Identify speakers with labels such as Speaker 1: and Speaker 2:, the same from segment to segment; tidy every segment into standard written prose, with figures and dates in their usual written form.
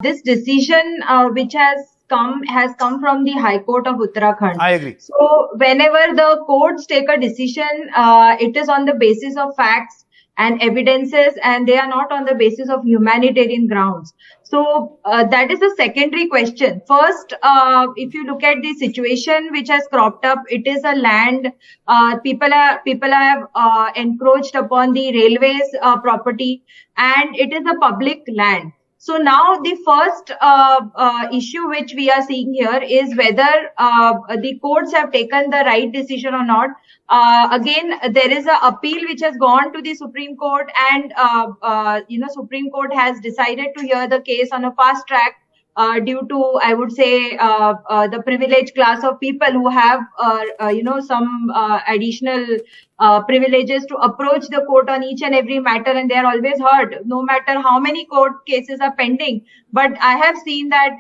Speaker 1: This decision which has come from the High Court of Uttarakhand.
Speaker 2: I agree.
Speaker 1: So whenever the courts take a decision, it is on the basis of facts and evidences, and they are not on the basis of humanitarian grounds. So that is a secondary question. First, if you look at the situation which has cropped up, it is a land. People have encroached upon the railways property, and it is a public land. So now the first issue which we are seeing here is whether the courts have taken the right decision or not. Again, there is an appeal which has gone to the Supreme Court, and Supreme Court has decided to hear the case on a fast track due to, I would say, the privileged class of people who have some additional privileges to approach the court on each and every matter, and they are always heard, no matter how many court cases are pending. But I have seen that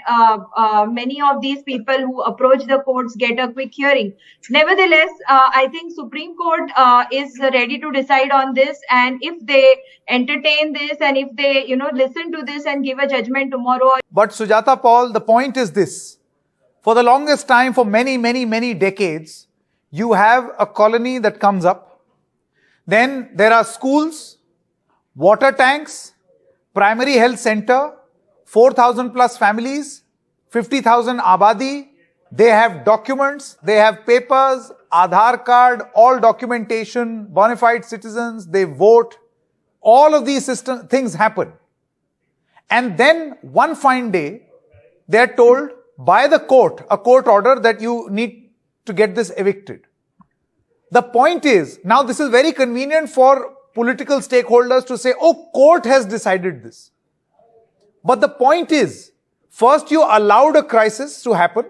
Speaker 1: many of these people who approach the courts get a quick hearing. Nevertheless, I think Supreme Court is ready to decide on this, and if they entertain this, and if they listen to this and give a judgment tomorrow.
Speaker 2: But Sujata Paul, the point is this: for the longest time, for many decades, you have a colony that comes up. Then there are schools, water tanks, primary health center, 4,000 plus families, 50,000 abadi. They have documents, they have papers, Aadhaar card, all documentation, bona fide citizens, they vote. All of these things happen. And then one fine day, they are told by the court, a court order, that you need to get this evicted. The point is, now this is very convenient for political stakeholders to say, oh, court has decided this. But the point is, first you allowed a crisis to happen,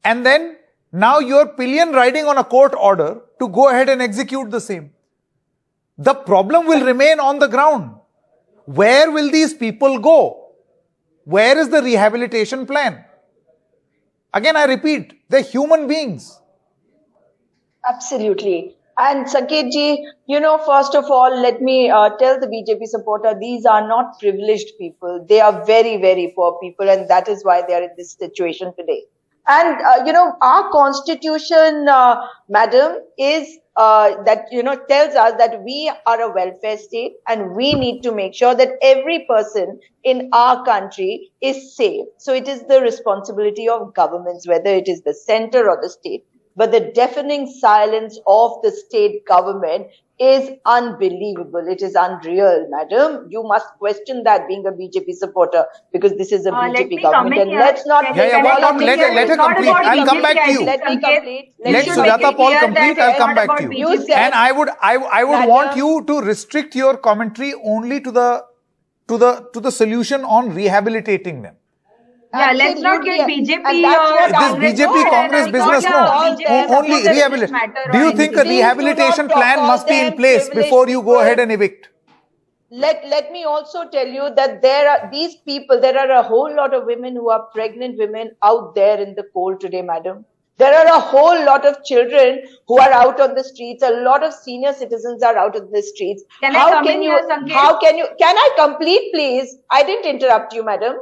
Speaker 2: and then now you're pillion riding on a court order to go ahead and execute the same. The problem will remain on the ground. Where will these people go? Where is the rehabilitation plan? Again, I repeat, they're human beings.
Speaker 3: Absolutely. And Sanket ji, first of all, let me tell the BJP supporter, these are not privileged people. They are very poor people, and that is why they are in this situation today. And, our constitution, madam, is tells us that we are a welfare state, and we need to make sure that every person in our country is safe. So it is the responsibility of governments, whether it is the center or the state. But the deafening silence of the state government is unbelievable. It is unreal, madam. You must question that, being a BJP supporter, because this is a BJP government. And let's not...
Speaker 2: Let her complete. I'll come back to you.
Speaker 3: Let me complete.
Speaker 2: Let Sujata Paul complete. I'll come back to you. And I would want you to restrict your commentary only to the solution on rehabilitating them.
Speaker 1: Yeah, let's not get BJP.
Speaker 2: This BJP Congress business, no. Only rehabilitation. Do you think a rehabilitation plan must be in place before you go ahead and evict?
Speaker 3: Let me also tell you that there are a whole lot of women who are pregnant women out there in the cold today, madam. There are a whole lot of children who are out on the streets. A lot of senior citizens are out on the streets. Can I complete, please? I didn't interrupt you, madam.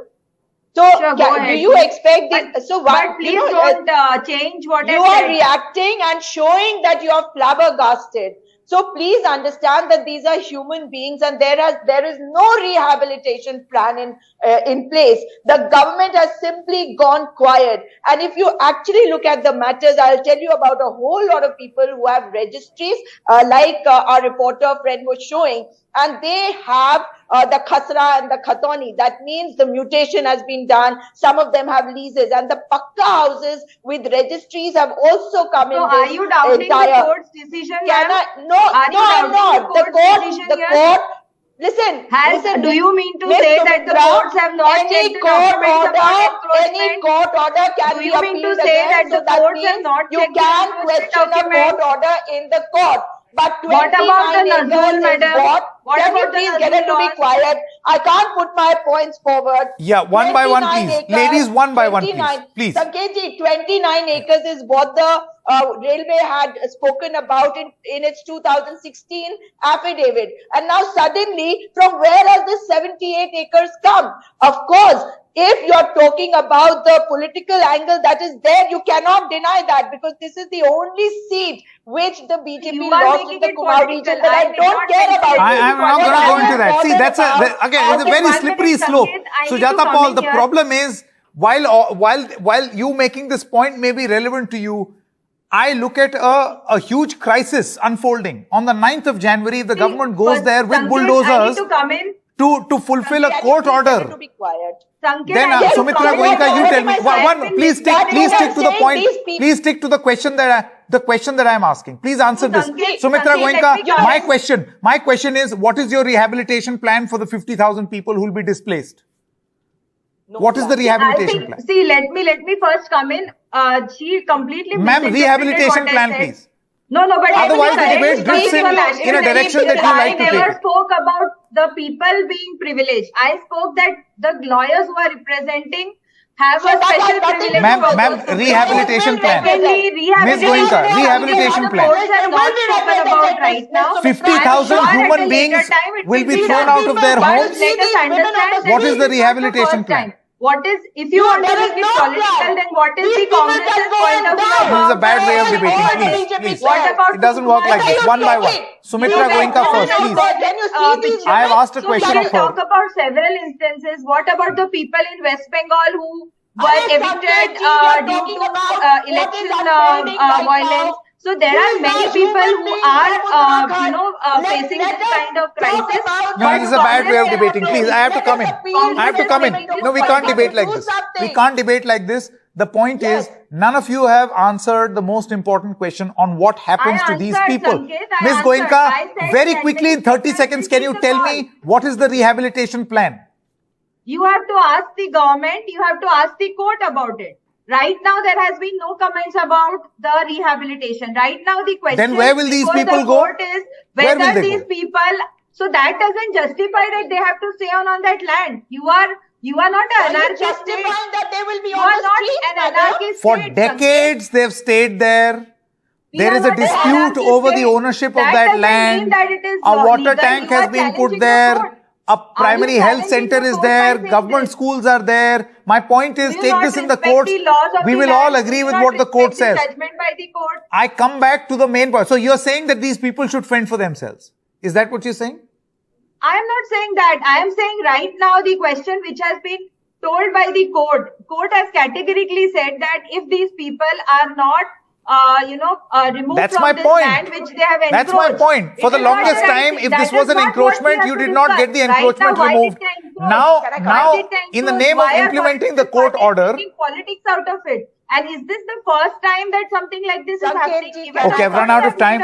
Speaker 3: So,
Speaker 1: sure,
Speaker 3: do you expect this?
Speaker 1: But please don't change what
Speaker 3: you are reacting and showing that you are flabbergasted. So please understand that these are human beings, and there is no rehabilitation plan in place. The government has simply gone quiet. And if you actually look at the matters, I'll tell you about a whole lot of people who have registries, like our reporter friend was showing, and they have the khasra and the khatoni. That means the mutation has been done. Some of them have leases, and the pakka houses with registries have also come in.
Speaker 1: So are you doubting the court's decision?
Speaker 3: No, I'm not. The court. Listen.
Speaker 1: Do you mean to say that the courts have not checked the documents about
Speaker 3: any court order can be appealed?
Speaker 1: Do you mean to say that the courts have not checked the
Speaker 3: documents? You can question a court order in the court. But
Speaker 1: what about the Nazul, madam?
Speaker 3: Can you please get it to be quiet? I can't put my points forward.
Speaker 2: Yeah, one by one, please. Ladies, one by one, please.
Speaker 3: Sanket ji, 29 acres is what the Railway had spoken about in its 2016 affidavit. And now suddenly, from where has this 78 acres come? Of course, if you're talking about the political angle that is there, you cannot deny that, because this is the only seat which the BJP lost in the Kumaon region. But I don't care about it.
Speaker 2: I'm not going to go into that. See, again, it's a very slippery slope. Sujata Paul, the problem is, while you making this point may be relevant to you, I look at a huge crisis unfolding. On the 9th of January, the government goes there with bulldozers to fulfill a court order.
Speaker 3: To be quiet.
Speaker 2: Then Sumitra Goenka, you tell me. Please stick to the point. Please stick to the question that I am asking. Please answer this. Sumitra Goenka, my question is, what is your rehabilitation plan for the 50,000 people who will be displaced? What is the rehabilitation plan?
Speaker 1: See, let me first come in. She completely
Speaker 2: Ma'am, rehabilitation plan, please.
Speaker 1: No, but
Speaker 2: otherwise the debate drifts in a direction that you like to take.
Speaker 1: I never spoke about the people being privileged. I spoke that the lawyers who are representing have a special privilege.
Speaker 2: Ma'am, rehabilitation plan. Ms. Goenka, rehabilitation plan. 50,000 human beings will be thrown out of their homes. What is the rehabilitation plan?
Speaker 1: What is, if you want to make it political, then what is the Congress's point of view?
Speaker 2: This is a bad way of debating, please.
Speaker 1: What about
Speaker 2: it doesn't work like this, one by one. Sumitra Goenka first, please. I have asked a question of her.
Speaker 1: Talk about several instances. What about the people in West Bengal who were evicted due to election violence? So there are many people who are, facing this kind of crisis.
Speaker 2: No, this is a bad way of debating. Please, I have to come in. No, we can't debate like this. We can't debate like this. The point is, none of you have answered the most important question on what happens to these people. Ms. Goenka, very quickly in 30 seconds, can you tell me what is the rehabilitation plan?
Speaker 1: You have to ask the government, you have to ask the court about it. Right now, there has been no comments about the rehabilitation. Right now, the question
Speaker 2: then where will these people go?
Speaker 1: Is whether these people, so that doesn't justify that they have to stay on that land. You are not an anarchist.
Speaker 3: Justifying that they will be
Speaker 1: you
Speaker 3: on
Speaker 1: are
Speaker 3: the street,
Speaker 1: not an anarchist.
Speaker 2: For decades, they've stayed there. There is a dispute over the ownership of that land. A water tank has been put there. A primary health center is there. Government schools are there. My point is, take this in the courts. We will all agree with what the court says. I come back to the main point. So you're saying that these people should fend for themselves. Is that what you're saying?
Speaker 1: I am not saying that. I am saying right now the question which has been told by the court has categorically said that if these people are not removed from this land which they have encroached.
Speaker 2: That's my point. For the longest time, if this was an encroachment, you did not get the encroachment removed. Now, in the name of implementing the court order,
Speaker 1: making politics out of it. And is this the first time that something like this is happening?
Speaker 2: Okay, I've run out of time.